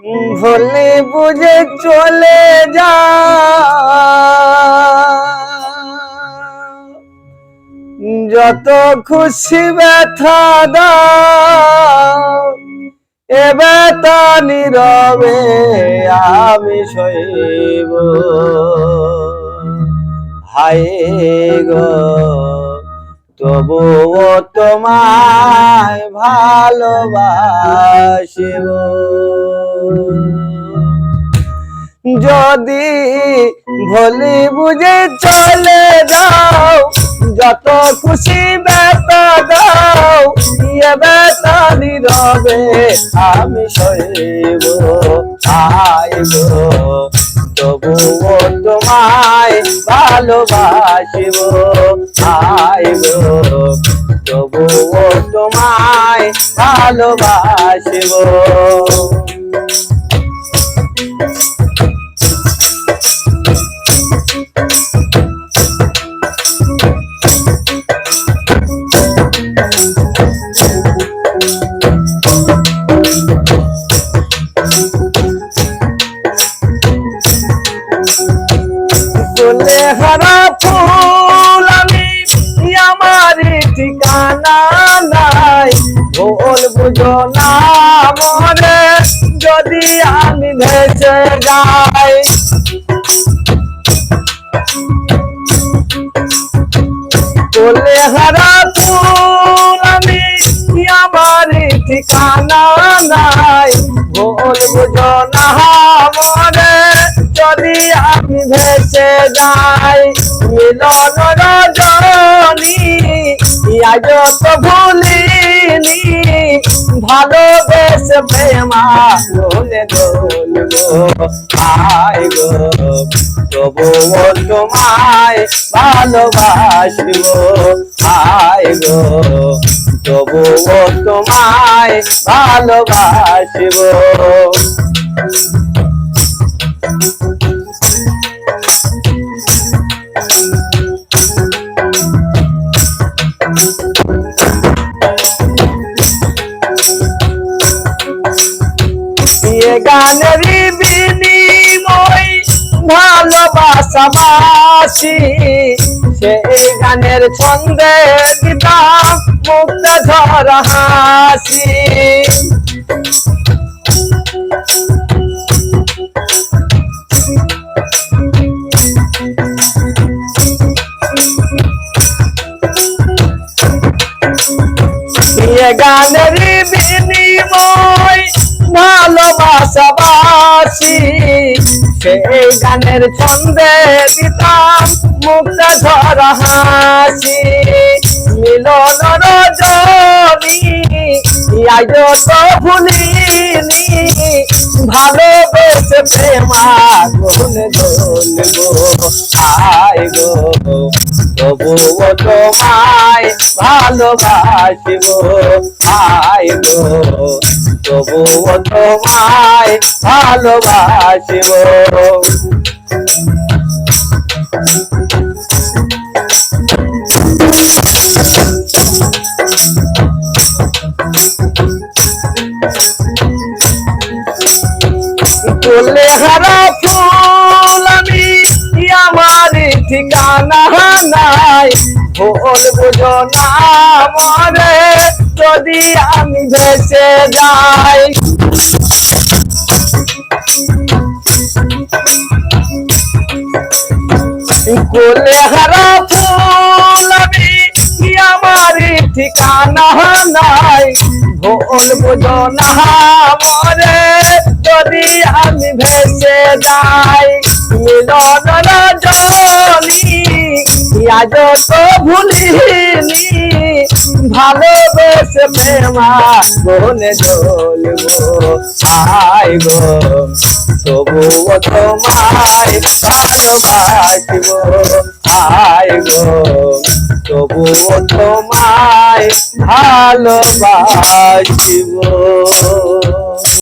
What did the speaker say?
ভুলে বুঝে চলে যা যত খুশি ব্যথা দাও এ ব্যথা নীরবে আমি সইব হায় গো তবুও তোমায় ভালোবাসিব যদি ভুলি বুঝে চলে যাও যত খুশি ব্যথা দাও এ ব্যথা নীরবে আমি সইব হায় গো তবুও তোমায় ভালোবাসিব হায় গো তবুও তোমায় ভালোবাসিব হারা ফুল আমি আমার ঠিকানা নাই ভুল বুঝো না মনে যদি আমি ভেসে যাই বলে হারা ফুল আমি আমার ঠিকানা নাই ভুল বুঝো না মনে যদি আমি ভেসে যাই মিলন রজনী আজ তো ভুলিনি ভালোবেসে প্রেমা বলে বলবো হায় গো তবুও তোমায় ভালোবাসিব হায় গো তবুও তোমায় ভালোবাসিব গানের বিনিময় ভালোবাসাবাসি সেই গানের ছন্দে দিতাম মুক্ত ঝরা হাসি গানের বিনিময় ভালোবাসাবাসি সেই গানের ছন্দে দিতাম মুক্ত ঝরা হাসি মিলন রজনী আজ তো ভুলিনি ভালোবেসে প্রেমা গুনে জ্বলবো হায় গো তবুও তোমায় ভালোবাসিব হায় গো তবুও তোমায় ভালোবাসিব বলে হারা ফুল আমি আমার ঠিকানা নাই ভুল বুঝো না মরে যদি আমি ভেসে যাই বলে হারা ফুল আমি আমার ঠিকানা নাই ভুল বুঝো না মরে যদি আমি ভেসে যাই মিলন রজনী আজ তো ভুলিনি ভালোবেসে প্রেমা গুনে জ্বলবো হায় গো তবুও তোমায় ভালোবাসিব হায় গো তবুও তোমায় ভালোবাসিব।